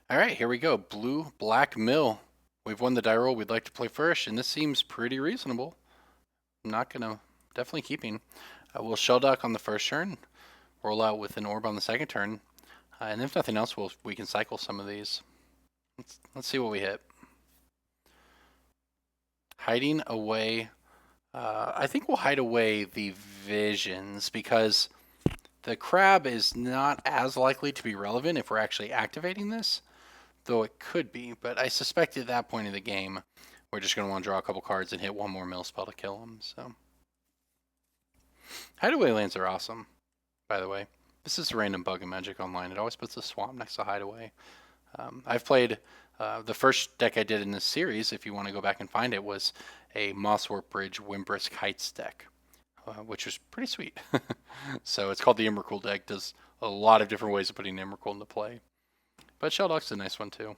All right, here we go. Blue, black, mill. We've won the die roll. We'd like to play first, and this seems pretty reasonable. I'm not gonna, definitely keeping. We'll shell dock on the first turn, roll out with an orb on the second turn, and if nothing else, we can cycle some of these. Let's see what we hit. Hiding away. I think we'll hide away the visions because the crab is not as likely to be relevant if we're actually activating this, though it could be. But I suspect at that point in the game, we're just going to want to draw a couple cards and hit one more mill spell to kill him. So, hideaway lands are awesome, by the way. This is a random bug in Magic Online. It always puts a swamp next to hideaway. I've played the first deck I did in this series, if you want to go back and find it, was a Mosswarp Bridge Wimbrisk Heights deck, which was pretty sweet. So it's called the Emrakul deck. Does a lot of different ways of putting Emrakul into play. But Shelldock's a nice one too.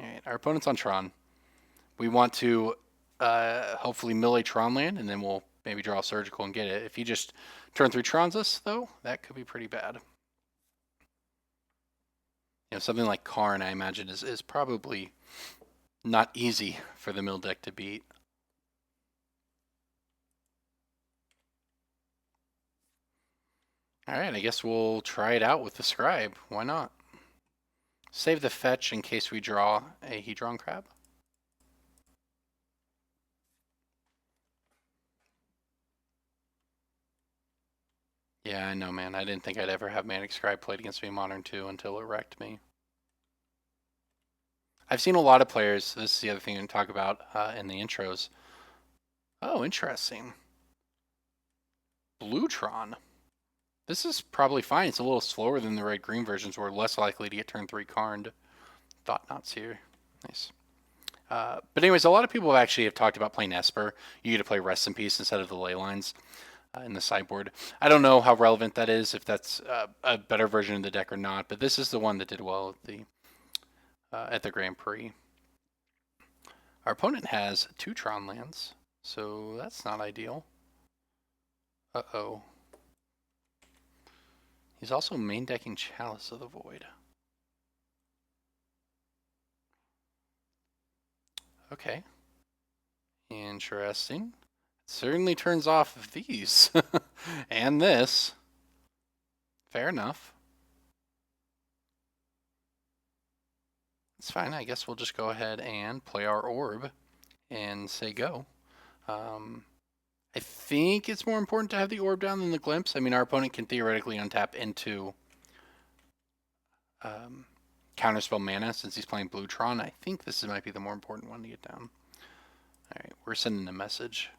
All right, our opponent's on Tron. We want to hopefully mill a Tron land, and then we'll maybe draw a Surgical and get it. If he just turn 3 Trons us, though, that could be pretty bad. You know, something like Karn, I imagine, is probably not easy for the mill deck to beat. All right, I guess we'll try it out with the Scribe. Why not? Save the fetch in case we draw a Hedron Crab. Yeah, I know, man. I didn't think I'd ever have Manic Scribe played against me in Modern 2 until it wrecked me. I've seen a lot of players, this is the other thing we talk about in the intros. Oh, interesting. Blue Tron. This is probably fine. It's a little slower than the red-green versions. We're less likely to get turn 3 Karned. Thought knots here. Nice. But anyways, a lot of people actually have talked about playing Esper. You get to play Rest in Peace instead of the Ley Lines in the sideboard. I don't know how relevant that is, if that's a better version of the deck or not, but this is the one that did well at the Grand Prix. Our opponent has 2 Tron lands, so that's not ideal. Uh-oh. He's also main decking Chalice of the Void. Okay. Interesting. It certainly turns off these. And this. Fair enough. It's fine. I guess we'll just go ahead and play our orb and say go. I think it's more important to have the orb down than the glimpse. I mean, our opponent can theoretically untap into counterspell mana since he's playing Blue Tron. I think this might be the more important one to get down. Alright, we're sending a message.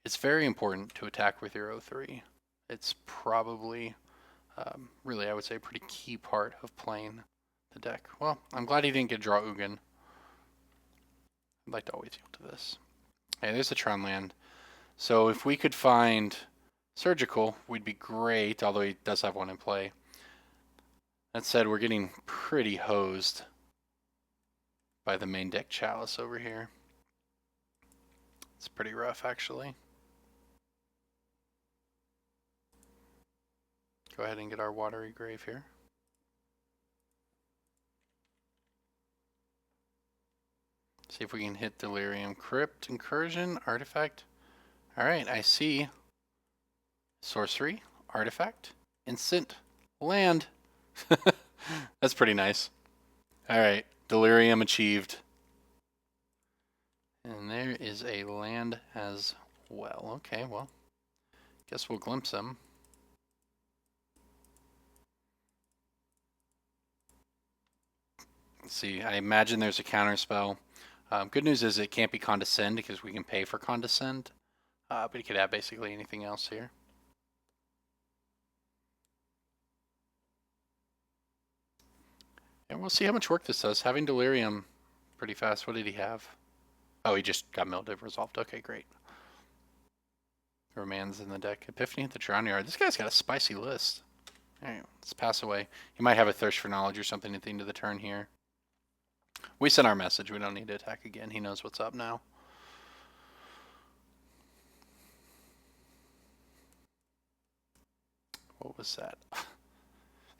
It's very important to attack with your 0-3. It's probably, really, I would say, a pretty key part of playing the deck. Well, I'm glad he didn't get draw Ugin. I'd like to always yield to this. Hey, there's a Tron land. So if we could find Surgical, we'd be great, although he does have one in play. That said, we're getting pretty hosed by the main deck Chalice over here. It's pretty rough, actually. Go ahead and get our Watery Grave here. See if we can hit Delirium. Crypt, Incursion, Artifact. Alright, I see. Sorcery, Artifact, Instant, Land. That's pretty nice. Alright, Delirium achieved. And there is a land as well. Okay, well, guess we'll glimpse him. Let's see, I imagine there's a counter spell. Good news is it can't be Condescend because we can pay for Condescend. But you could have basically anything else here. And we'll see how much work this does. Having Delirium pretty fast. What did he have? Oh, he just got Milled Resolved. Okay, great. Romans in the deck. Epiphany at the Drown Yard. This guy's got a spicy list. Alright, let's pass away. He might have a Thirst for Knowledge or something at the end of the turn here. We sent our message. We don't need to attack again. He knows what's up now. What was that?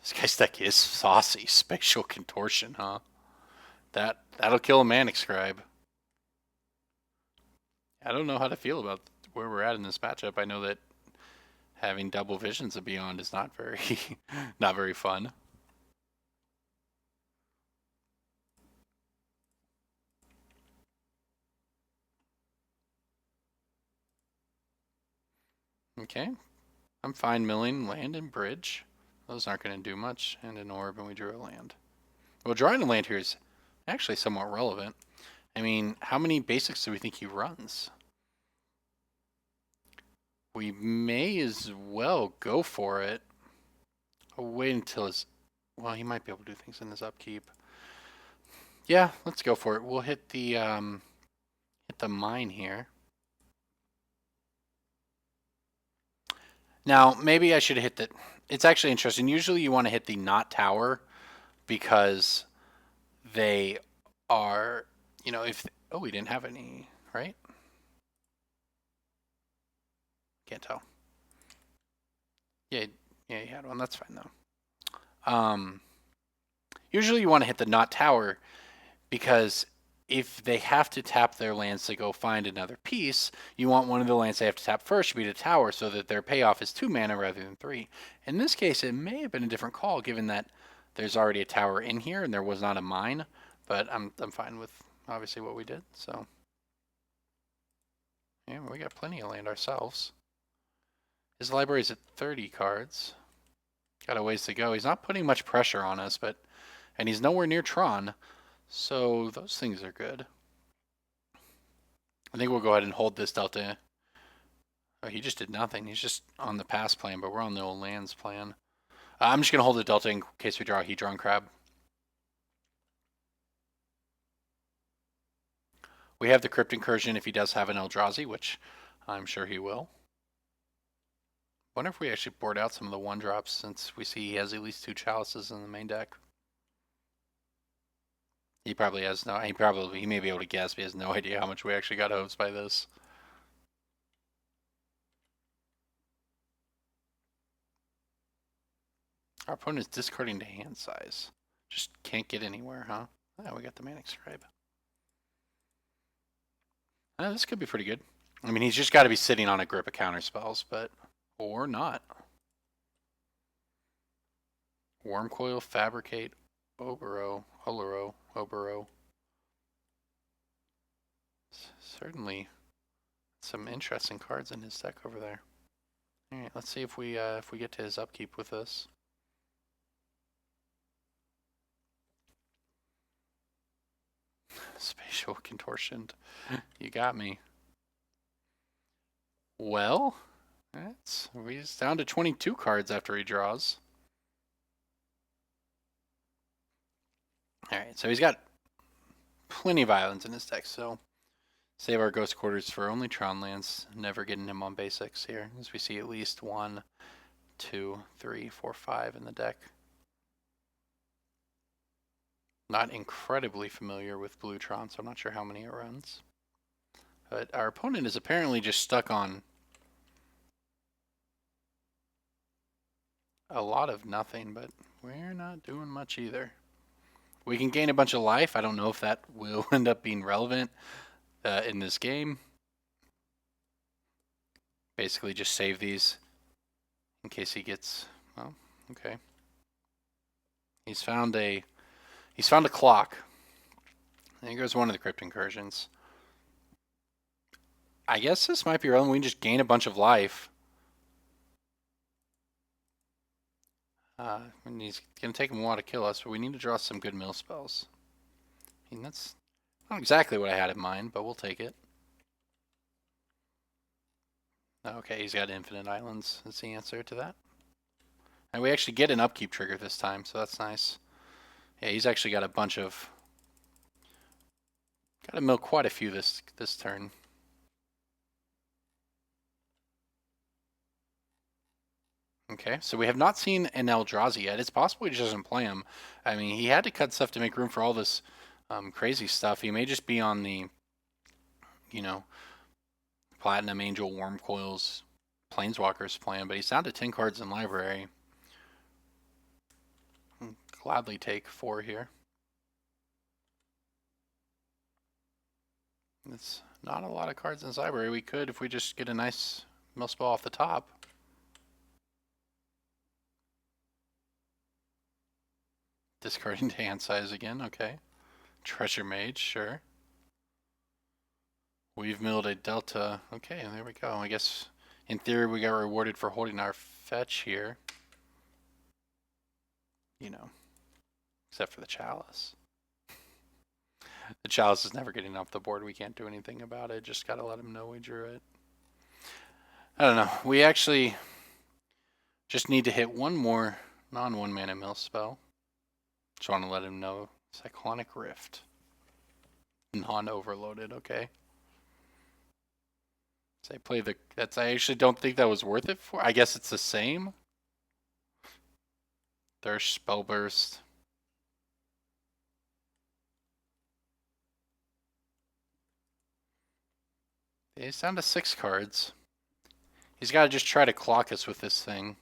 This guy's deck is saucy. Spatial Contortion, huh? That'll kill a Manic Scribe. I don't know how to feel about where we're at in this matchup. I know that having double Visions of Beyond is not very not very fun. Okay. I'm fine milling land and bridge. Those aren't going to do much. And an orb, and we drew a land. Well, drawing a land here is actually somewhat relevant. I mean, how many basics do we think he runs? We may as well go for it. I'll wait until his... Well, he might be able to do things in his upkeep. Yeah, let's go for it. We'll hit the mine here. Now, maybe I should hit the... It's actually interesting. Usually you want to hit the not tower because they are, you know, if... Oh, we didn't have any, right? Can't tell. Yeah, you had one. That's fine, though. Usually you want to hit the not tower because if they have to tap their lands to go find another piece, you want one of the lands they have to tap first to be the tower so that their payoff is 2 mana rather than 3. In this case, it may have been a different call given that there's already a tower in here and there was not a mine, but I'm fine with obviously what we did, so. Yeah, we got plenty of land ourselves. His library's at 30 cards. Got a ways to go. He's not putting much pressure on us, and he's nowhere near Tron, so those things are good. I think we'll go ahead and hold this Delta. Oh, he just did nothing. He's just on the pass plan, but we're on the old lands plan. I'm just going to hold the Delta in case we draw a Hedron Crab. We have the Crypt Incursion if he does have an Eldrazi, which I'm sure he will. Wonder if we actually board out some of the 1-drops since we see he has at least 2 Chalices in the main deck. He probably has no... He may be able to guess, but he has no idea how much we actually got hosed by this. Our opponent is discarding to hand size. Just can't get anywhere, huh? Oh, we got the Manic Scribe. This could be pretty good. I mean, he's just got to be sitting on a grip of counter spells, but... Or not. Wormcoil, Fabricate, Oboro, Certainly some interesting cards in his deck over there. Alright, let's see if we get to his upkeep with this. Spatial Contortion. You got me. Well, he's down to 22 cards after he draws. Alright, so he's got plenty of islands in his deck, so save our Ghost Quarters for only Tron lands, never getting him on basics here, as we see at least 1, 2, 3, 4, 5 in the deck. Not incredibly familiar with Blue Tron, so I'm not sure how many it runs. But our opponent is apparently just stuck on a lot of nothing, but we're not doing much either. We can gain a bunch of life. I don't know if that will end up being relevant in this game. Basically just save these in case he gets... Well, okay. He's found a clock. There goes one of the Crypt Incursions. I guess this might be relevant. We can just gain a bunch of life. And he's going to take him a while to kill us, but we need to draw some good mill spells. I mean, that's not exactly what I had in mind, but we'll take it. Okay, he's got infinite islands. That's the answer to that. And we actually get an upkeep trigger this time, so that's nice. Yeah, he's actually got a bunch of... Got to mill quite a few this turn. Okay, so we have not seen an Eldrazi yet. It's possible he just doesn't play him. I mean, he had to cut stuff to make room for all this crazy stuff. He may just be on the, you know, Platinum Angel, Wormcoils, Planeswalkers plan, but he's down to 10 cards in library. gladly take 4 here. It's not a lot of cards in this library. We could if we just get a nice mill spell off the top. Discarding to hand size again, okay. Treasure Mage, sure. We've milled a Delta. Okay, there we go. I guess in theory we got rewarded for holding our fetch here. You know, except for the Chalice. The Chalice is never getting off the board. We can't do anything about it. Just gotta let him know we drew it. I don't know. We actually just need to hit one more non-1 mana mill spell. Just want to let him know. Cyclonic Rift. Non-overloaded, okay. So I play the... I actually don't think that was worth it for... I guess it's the same. Thirst, Spellburst. He's down to 6 cards. He's got to just try to clock us with this thing.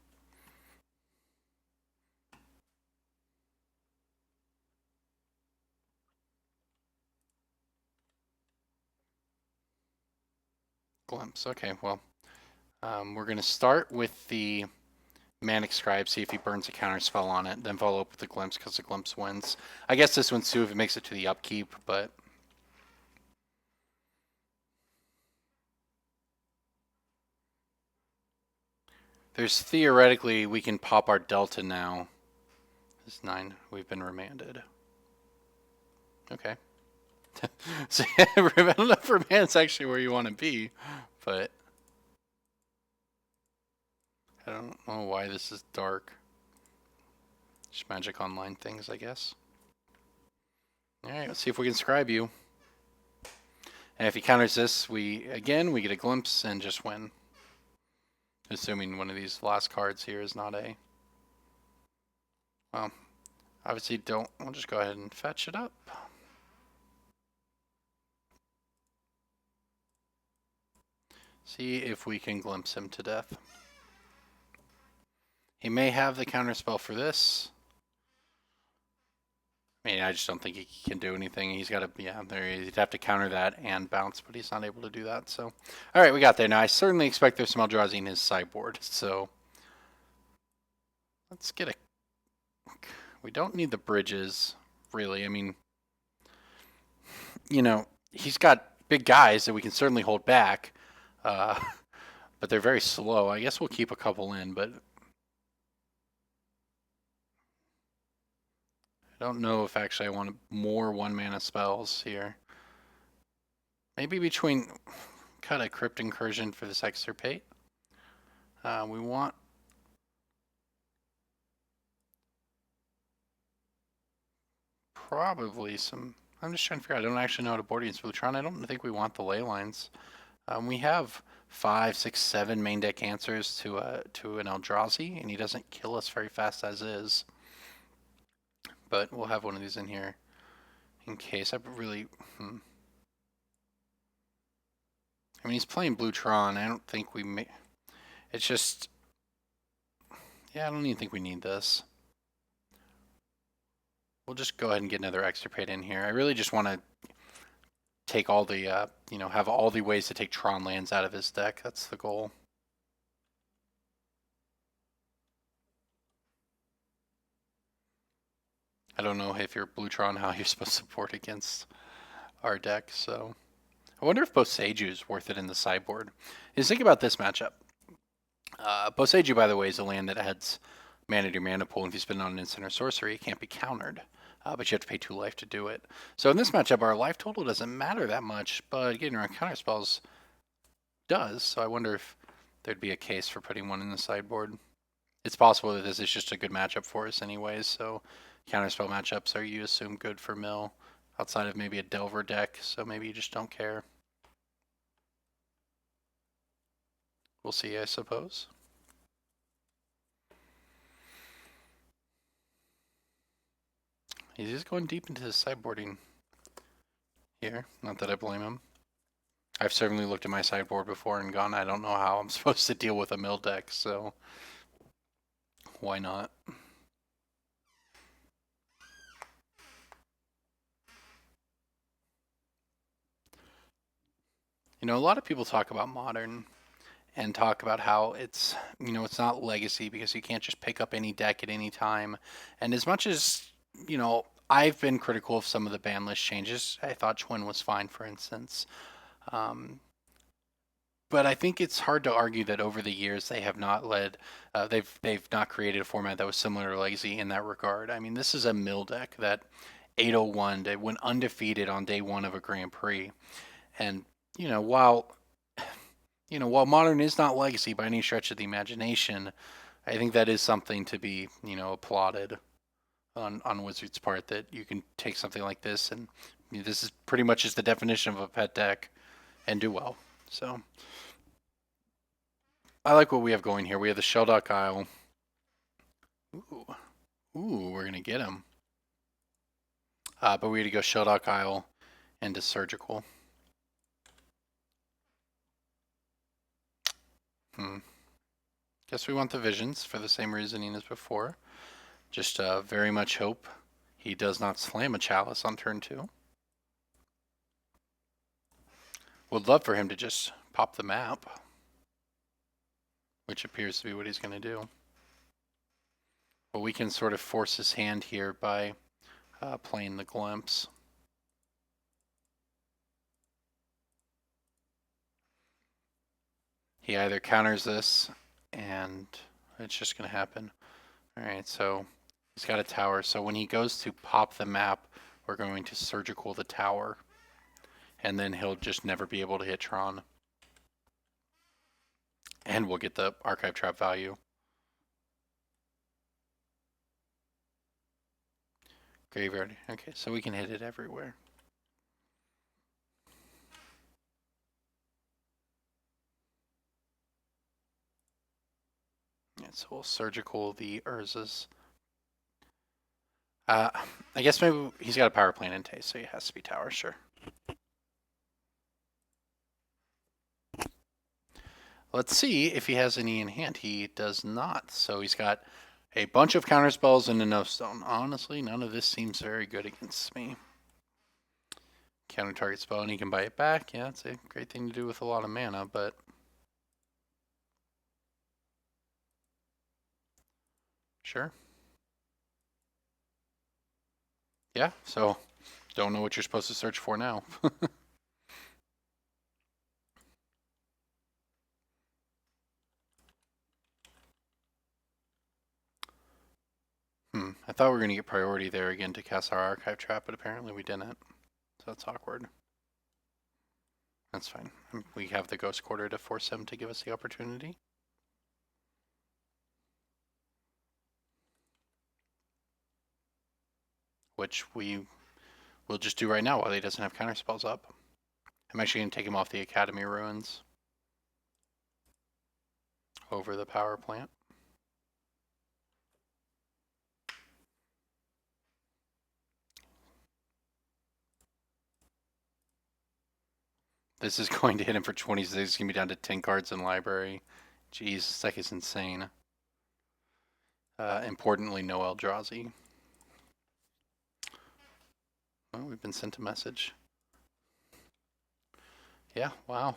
Glimpse. Okay, well, we're going to start with the Manic Scribe, see if he burns a counter spell on it, then follow up with the Glimpse because the Glimpse wins. I guess this one's too if it makes it to the upkeep, but... There's theoretically, we can pop our Delta now. It's 9. We've been remanded. Okay. So I don't know if remand's actually where you want to be, but I don't know why this is dark. Just Magic Online things, I guess. Alright, let's see if we can scribe you. And if he counters this, we get a Glimpse and just win. Assuming one of these last cards here is not a... Well, obviously don't... We'll just go ahead and fetch it up. See if we can glimpse him to death. He may have the counterspell for this. I mean, I just don't think he can do anything. He's got to, yeah, he'd have to counter that and bounce, but he's not able to do that. So, all right, we got there. Now, I certainly expect there's some Eldrazi in his sideboard. So, let's get a... We don't need the bridges, really. I mean, you know, he's got big guys that we can certainly hold back. But they're very slow. I guess we'll keep a couple in, but I don't know if actually I want more 1-mana spells here. Maybe between... Cut a Crypt Incursion for this Extirpate. We want... Probably some... I'm just trying to figure out. I don't actually know how to board against Tron. I don't think we want the ley lines. We have 5, 6, 7 main deck answers to an Eldrazi, and he doesn't kill us very fast as is. But we'll have one of these in here in case. I really... I mean, he's playing blue Tron. I don't think we may... It's just... Yeah, I don't even think we need this. We'll just go ahead and get another Extirpate in here. I really just want to take all the, you know, have all the ways to take Tron lands out of his deck. That's the goal. I don't know if you're blue Tron how you're supposed to board against our deck, so... I wonder if Boseiju is worth it in the sideboard. Just think about this matchup. Boseiju, by the way, is a land that adds mana to your mana pool. If you spend it on an instant or sorcery, it can't be countered. But you have to pay 2 life to do it. So in this matchup, our life total doesn't matter that much, but getting around counter spells does. So I wonder if there'd be a case for putting one in the sideboard. It's possible that this is just a good matchup for us anyways, so counterspell matchups are, you assume, good for mill, outside of maybe a Delver deck, so maybe you just don't care. We'll see, I suppose. He's just going deep into his sideboarding here, not that I blame him. I've certainly looked at my sideboard before and gone, I don't know how I'm supposed to deal with a mill deck, so why not? You know, a lot of people talk about Modern and talk about how it's, you know, it's not Legacy because you can't just pick up any deck at any time. And as much as, you know, I've been critical of some of the ban list changes, I thought Twin was fine, for instance. Um, but I think it's hard to argue that over the years they have not they've not created a format that was similar to Legacy in that regard. I mean, this is a mill deck that 801 they went undefeated on day one of a Grand Prix, and you know while while Modern is not Legacy by any stretch of the imagination, I think that is something to be applauded on Wizards' part, that you can take something like this and this is pretty much is the definition of a pet deck and do well. So I like what we have going here. We have the Shelldock Isle. Ooh, we're gonna get him. But we had to go Shelldock Isle into Surgical. Guess we want the Visions for the same reasoning as before. Just very much hope he does not slam a Chalice on turn 2. Would love for him to just pop the map, which appears to be what he's going to do. But we can sort of force his hand here by playing the Glimpse. He either counters this, and it's just going to happen. All right, so he's got a tower. So when he goes to pop the map, we're going to Surgical the tower. And then he'll just never be able to hit Tron. And we'll get the Archive Trap value. Graveyard. Okay, so we can hit it everywhere. Yeah, so we'll Surgical the Urzas. I guess maybe he's got a power plant in Tay, so he has to be tower, sure. Let's see if he has any in hand. He does not. So he's got a bunch of counter spells and a no stone. Honestly, none of this seems very good against me. Counter target spell and he can buy it back. Yeah, it's a great thing to do with a lot of mana, but sure. Yeah, so don't know what you're supposed to search for now. I thought we were going to get priority there again to cast our Archive Trap, but apparently we didn't. So that's awkward. That's fine. We have the Ghost Quarter to force him to give us the opportunity. Which we will just do right now while he doesn't have counter spells up. I'm actually going to take him off the Academy Ruins over the power plant. This is going to hit him for 26. He's going to be down to 10 cards in library. Jeez, this deck is insane. Importantly, no Eldrazi. Well, we've been sent a message. Yeah, wow.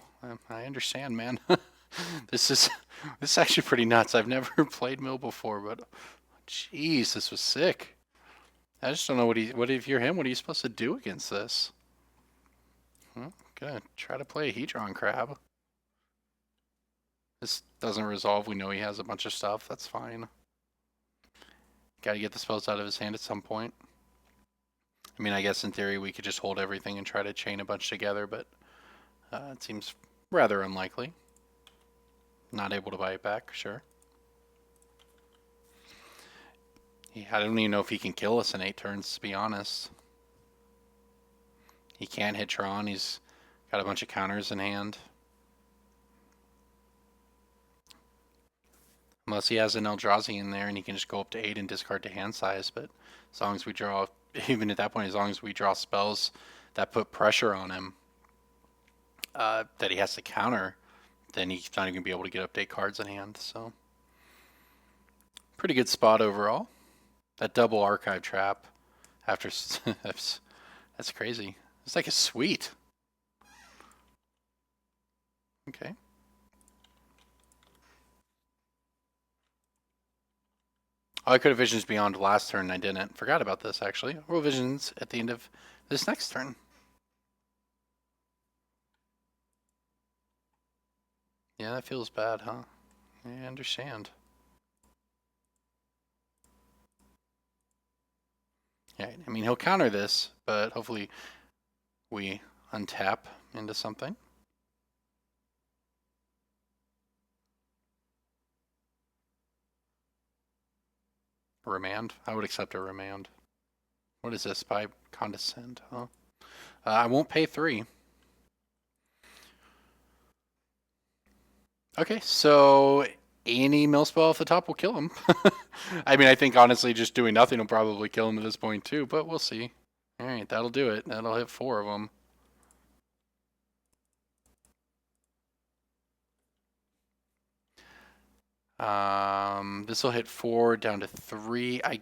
I understand, man. This is actually pretty nuts. I've never played Mill before, but jeez, this was sick. I just don't know what if you're him, what are you supposed to do against this? Well, gonna try to play a Hedron Crab. This doesn't resolve. We know he has a bunch of stuff. That's fine. Got to get the spells out of his hand at some point. I mean, I guess in theory we could just hold everything and try to chain a bunch together, but it seems rather unlikely. Not able to buy it back, sure. I don't even know if he can kill us in 8 turns, to be honest. He can't hit Tron. He's got a bunch of counters in hand. Unless he has an Eldrazi in there and he can just go up to 8 and discard to hand size. But as long as we draw, even at that point, as long as we draw spells that put pressure on him that he has to counter, then he's not even going to be able to get up to 8 cards in hand. So, pretty good spot overall. That double Archive Trap after that's crazy. It's like a sweet. Okay. Oh, I could have Visions Beyond last turn and I didn't. Forgot about this, actually. Roll Visions at the end of this next turn. Yeah, that feels bad, huh? I understand. Yeah, I mean, he'll counter this, but hopefully we untap into something. A remand? I would accept a remand. What is this? By condescend, huh? I won't pay 3. Okay, so any mill spell off the top will kill him. I mean, I think honestly just doing nothing will probably kill him at this point too, but we'll see. All right, that'll do it. That'll hit 4 of them. This will hit 4 down to 3. I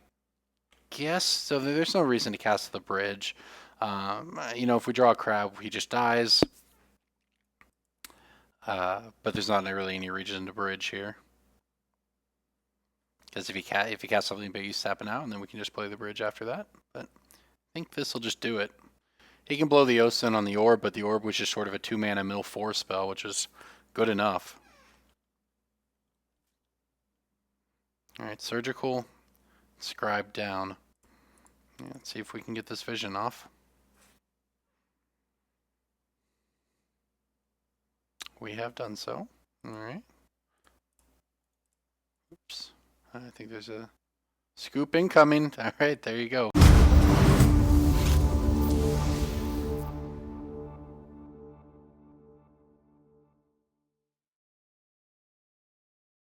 guess so. There's no reason to cast the bridge. You know, if we draw a crab, he just dies. But there's not really any reason to bridge here. Because if you cast something big, he's tapping out, and then we can just play the bridge after that. But I think this will just do it. He can blow the Ocean on the orb, but the orb was just sort of a 2-mana mill 4 spell, which is good enough. Alright, Surgical, Scribe down. Yeah, let's see if we can get this vision off. We have done so. Alright. Oops. I think there's a scoop incoming. Alright, there you go.